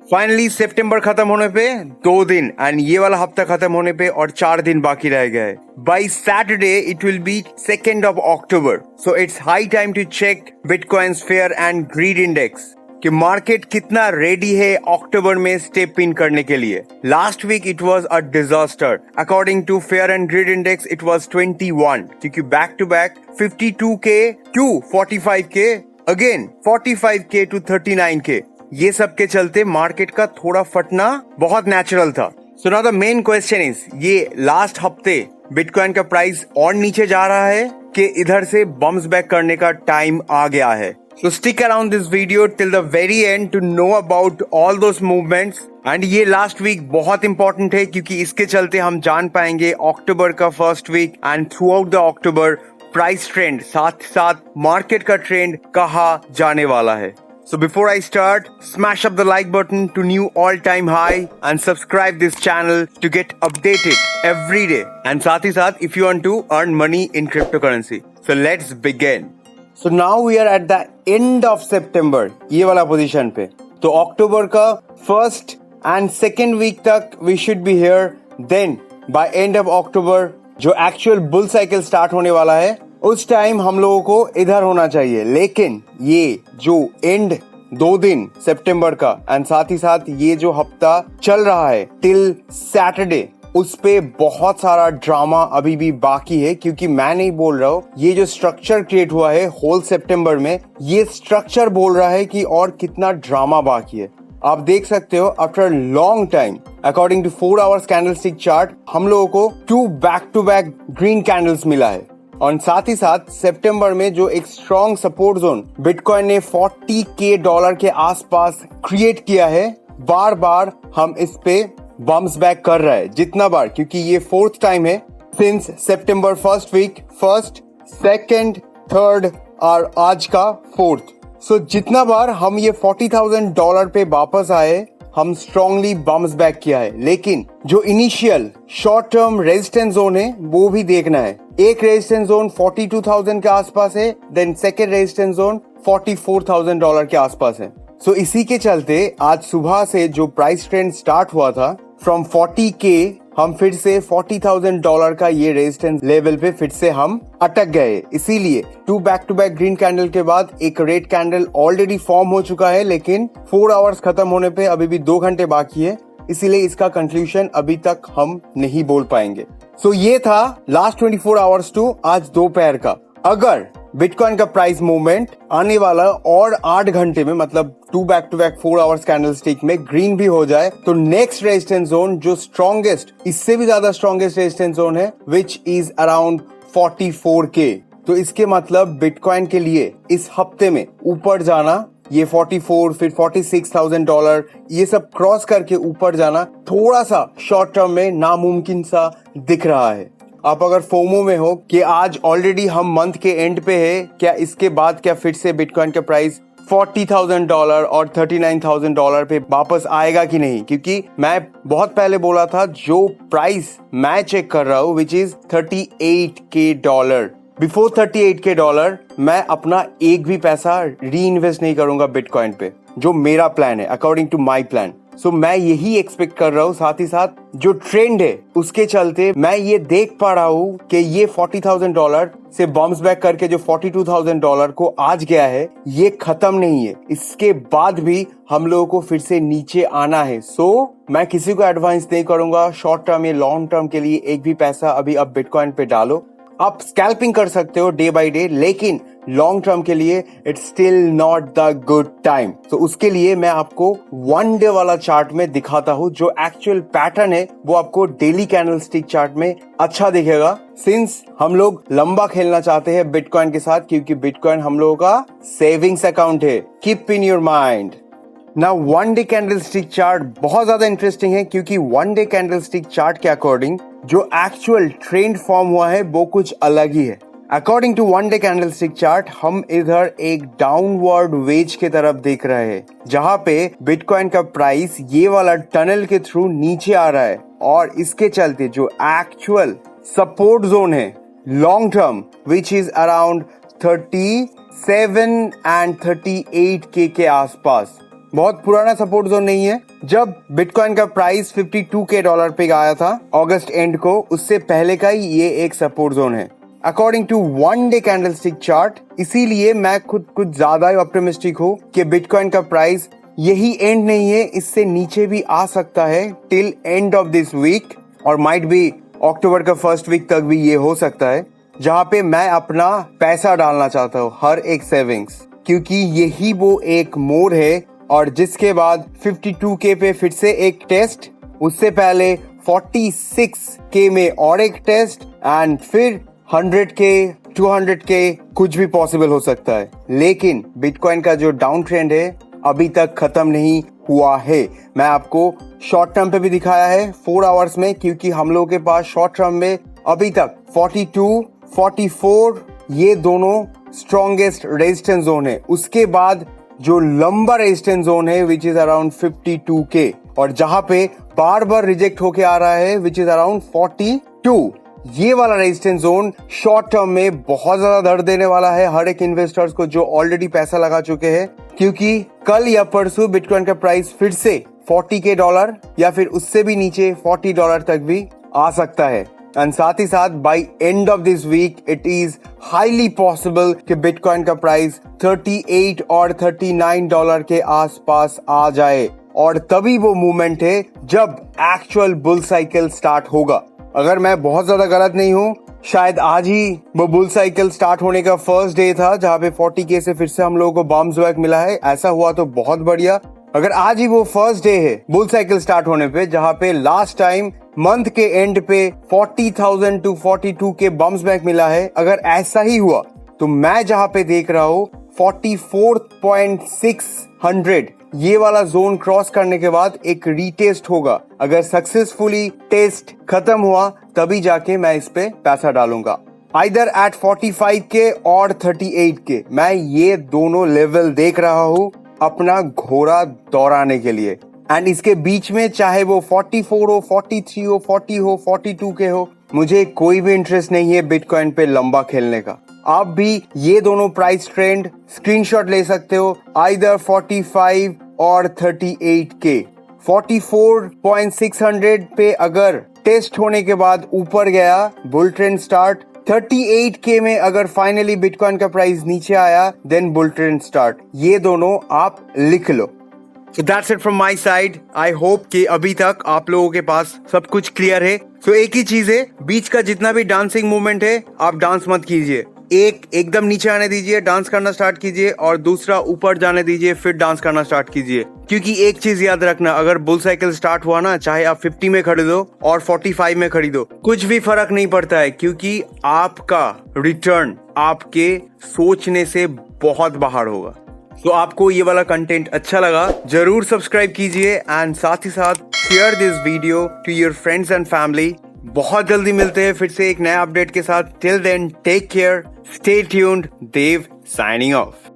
Finally सितंबर खत्म होने पे 2 दिन एंड ये वाला हफ्ता खत्म होने पे और 4 दिन बाकी रह गए हैं। By Saturday it will be 2 October, so it's high time to check bitcoins fear and greed index कि मार्केट कितना रेडी है अक्टूबर में स्टेप इन करने के लिए। Last week it was a disaster. According to fear and greed index it was 21, क्योंकि back to back 52K to 45K, again 45K to 39K, ये सब के चलते मार्केट का थोड़ा फटना बहुत नेचुरल था। So now the main question is, ये लास्ट हफ्ते बिटकॉइन का प्राइस और नीचे जा रहा है कि इधर से बम्स बैक करने का टाइम आ गया है? So stick around this video till the very end to know about all those movements. And ये last week बहुत important है क्योंकि इसके चलते हम जान पाएंगे अक्टूबर का first week and throughout the October price trend, साथ साथ मार्केट का ट्रेंड कहाँ जाने वाला है। So before I start, smash up the like button to new all-time high and subscribe this channel to get updated every day. And साथ ही साथ if you want to earn money in cryptocurrency. So let's begin. So now we are at the end of September, ये वाला position पे। तो अक्टूबर का first and second week तक we should be here. Then by end of October जो actual bull cycle start होने वाला है उस टाइम हम लोगों को इधर होना चाहिए। लेकिन ये जो एंड 2 दिन सितंबर का एंड साथ ही साथ ये जो हफ्ता चल रहा है टिल सैटरडे, उस पे बहुत सारा ड्रामा अभी भी बाकी है। क्योंकि मैं नहीं बोल रहा हूँ, ये जो स्ट्रक्चर क्रिएट हुआ है होल सितंबर में, ये स्ट्रक्चर बोल रहा है कि और कितना ड्रामा बाकी है। आप देख सकते हो after long time according to 4 hours candlestick chart हम लोगों को 2 back to back green candles मिला है। और साथ ही साथ सितंबर में जो एक स्ट्रॉन्ग सपोर्ट जोन बिटकॉइन ने $40K के आसपास क्रिएट किया है, बार बार हम इस पे बम्स बैक कर रहा है। जितना बार, क्योंकि ये 4th टाइम है since September first week, first, second, third और आज का 4th। सो जितना बार हम ये $40,000 पे वापस आए, हम स्ट्रांगली बम्स बैक किया है। लेकिन जो initial short term resistance zone है वो भी देखना है। एक रेजिस्टेंस जोन 42,000 के आसपास है, देन सेकेंड रेजिस्टेंस जोन $44,000 के आसपास है। सो इसी के चलते आज सुबह से जो प्राइस ट्रेंड स्टार्ट हुआ था फ्रॉम 40K, हम फिर से $40,000 का ये रेजिस्टेंस लेवल पे फिर से हम अटक गए। इसीलिए 2 back to back green candle के बाद एक रेड कैंडल ऑलरेडी फॉर्म हो चुका है, लेकिन 4 आवर्स खत्म होने पे अभी भी 2 घंटे बाकी है, इसीलिए इसका कंक्लूजन अभी तक हम नहीं बोल पाएंगे। सो ये था लास्ट 24 आवर्स टू आज दोपहर का। अगर बिटकॉइन का प्राइस मूवमेंट आने वाला और 8 घंटे में, मतलब 2 back to back 4 hours candlestick में ग्रीन भी हो जाए, तो नेक्स्ट रेजिस्टेंस जोन जो स्ट्रॉन्गेस्ट, इससे भी ज्यादा स्ट्रॉन्गेस्ट रेजिस्टेंस जोन है विच इज अराउंड 44K। तो इसके मतलब बिटकॉइन के लिए इस हफ्ते में ऊपर जाना, ये 44 फिर $46,000 ये सब क्रॉस करके ऊपर जाना थोड़ा सा शॉर्ट टर्म में नामुमकिन सा दिख रहा है। आप अगर फोमो में हो कि आज ऑलरेडी हम मंथ के एंड पे है, क्या इसके बाद क्या फिर से बिटकॉइन का प्राइस $40,000 और $39,000 पे वापस आएगा कि नहीं? क्योंकि मैं बहुत पहले बोला था जो प्राइस मैं चेक कर रहा हूँ which is $38K। Before $38K मैं अपना एक भी पैसा री इन्वेस्ट नहीं करूंगा बिटकॉइन पे, जो मेरा प्लान है अकॉर्डिंग टू माई प्लान। सो मैं यही एक्सपेक्ट कर रहा हूँ। साथ ही साथ जो ट्रेंड है उसके चलते मैं ये देख पा रहा हूँ कि ये $40,000 से बम्स बैक करके जो $42,000 को आज गया है, ये खत्म नहीं है। इसके बाद भी हम लोगों को फिर से नीचे आना है। सो मैं किसी को एडवाइस नहीं करूंगा शॉर्ट टर्म या लॉन्ग टर्म के लिए एक भी पैसा अभी अब बिटकॉइन पे डालो। आप स्कैल्पिंग कर सकते हो डे बाय डे, लेकिन लॉन्ग टर्म के लिए it's still not the good time. तो उसके लिए मैं आपको 1 डे वाला चार्ट में दिखाता हूँ। जो एक्चुअल पैटर्न है वो आपको डेली कैंडलस्टिक चार्ट में अच्छा दिखेगा, सिंस हम लोग लंबा खेलना चाहते हैं बिटकॉइन के साथ, क्योंकि बिटकॉइन हम लोगों का सेविंग्स अकाउंट है। Keep in your mind. Now 1 day candlestick chart बहुत ज्यादा इंटरेस्टिंग है, क्योंकि 1 डे कैंडलस्टिक चार्ट के अकॉर्डिंग जो एक्चुअल ट्रेंड फॉर्म हुआ है वो कुछ अलग ही है। According to 1 day candlestick chart हम इधर एक डाउनवर्ड वेज के तरफ देख रहे हैं, जहां पे बिटकॉइन का प्राइस ये वाला टनल के थ्रू नीचे आ रहा है, और इसके चलते जो एक्चुअल सपोर्ट जोन है long term which is around 37 and 38K के आसपास, बहुत पुराना सपोर्ट जोन नहीं है। जब बिटकॉइन का प्राइस $52K पे आया था अगस्त एंड को, उससे पहले का ही ये एक सपोर्ट जोन है according to 1 day candlestick chart. इसीलिए मैं खुद कुछ ज्यादा ही ऑप्टिमिस्टिक हूँ कि बिटकॉइन का प्राइस यही एंड नहीं है, इससे नीचे भी आ सकता है till end of this week, और माइट बी अक्टूबर का फर्स्ट वीक तक भी ये हो सकता है, जहाँ पे मैं अपना पैसा डालना चाहता हूँ, हर एक सेविंग्स, क्योंकि यही वो एक मोड़ है। और जिसके बाद 52K पे फिर से एक टेस्ट, उससे पहले 46K में और एक टेस्ट, एंड फिर 100K 200K कुछ भी पॉसिबल हो सकता है। लेकिन बिटकॉइन का जो डाउन ट्रेंड है अभी तक खत्म नहीं हुआ है। मैं आपको शॉर्ट टर्म पे भी दिखाया है 4 आवर्स में, क्योंकि हम लोगों के पास शॉर्ट टर्म में अभी तक 42, 44 ये दोनों स्ट्रॉन्गेस्ट रेजिस्टेंस जोन है। उसके बाद जो लंबा रेजिस्टेंस जोन है विच इज अराउंड 52K, और जहां पे बार बार रिजेक्ट होके आ रहा है विच इज अराउंड 42। ये वाला रेजिस्टेंस जोन शॉर्ट टर्म में बहुत ज्यादा दर्द देने वाला है हर एक इन्वेस्टर्स को जो ऑलरेडी पैसा लगा चुके हैं, क्योंकि कल या परसों बिटकॉइन का प्राइस फिर से $40K या फिर उससे भी नीचे $40 तक भी आ सकता है। एंड साथ ही साथ by end of this week it is highly possible कि बिटकॉइन का प्राइस 38 और $39 के आसपास आ जाए, और तभी वो मूवमेंट है जब एक्चुअल बुल साइकिल स्टार्ट होगा। अगर मैं बहुत ज्यादा गलत नहीं हूँ, शायद आज ही वो बुल साइकिल स्टार्ट होने का फर्स्ट डे था, जहाँ पे 40K से फिर से हम लोगों को बाउंस बैक मिला है। ऐसा हुआ तो बहुत बढ़िया। अगर आज ही वो फर्स्ट डे है बुल साइकिल स्टार्ट होने पे, जहाँ पे लास्ट टाइम मंथ के एंड पे 40,000 to 42K बाउंस बैक मिला है, अगर ऐसा ही हुआ तो मैं जहाँ पे देख रहा हूँ 44.600 ये वाला जोन क्रॉस करने के बाद एक रीटेस्ट होगा। अगर सक्सेसफुली टेस्ट खत्म हुआ तभी जाके मैं इस पे पैसा डालूंगा, आइदर एट 45K और 38K। मैं ये दोनों लेवल देख रहा हूँ अपना घोड़ा दौड़ाने के लिए। एंड इसके बीच में चाहे वो 44 हो, 43 हो, 40 हो, 42K हो, मुझे कोई भी इंटरेस्ट नहीं है बिटकॉइन पे लंबा खेलने का। आप भी ये दोनों प्राइस ट्रेंड स्क्रीनशॉट ले सकते हो, आइदर 45 और 38K। 44.600 पे अगर टेस्ट होने के बाद ऊपर गया बुल ट्रेंड स्टार्ट, 38K में अगर फाइनली बिटकॉइन का प्राइस नीचे आया देन बुल ट्रेंड स्टार्ट। ये दोनों आप लिख लो। So that's it from my side. I hope कि अभी तक आप लोगों के पास सब कुछ क्लियर है। So एक ही चीज है, बीच का जितना भी डांसिंग मूवमेंट है आप डांस मत कीजिए। एकदम नीचे आने दीजिए, डांस करना स्टार्ट कीजिए, और दूसरा ऊपर जाने दीजिए, फिर डांस करना स्टार्ट कीजिए। क्योंकि एक चीज याद रखना, अगर बुल साइकिल स्टार्ट हुआ ना, चाहे आप 50 में खरीदो और 45 में खरीदो, कुछ भी फर्क नहीं पड़ता है, क्योंकि आपका रिटर्न आपके सोचने से बहुत बाहर होगा। तो आपको ये वाला कंटेंट अच्छा लगा जरूर सब्सक्राइब कीजिए, एंड साथ ही साथ share this video to your friends and family. बहुत जल्दी मिलते हैं फिर से एक नया अपडेट के साथ। Till then take care, stay tuned. Dev signing of.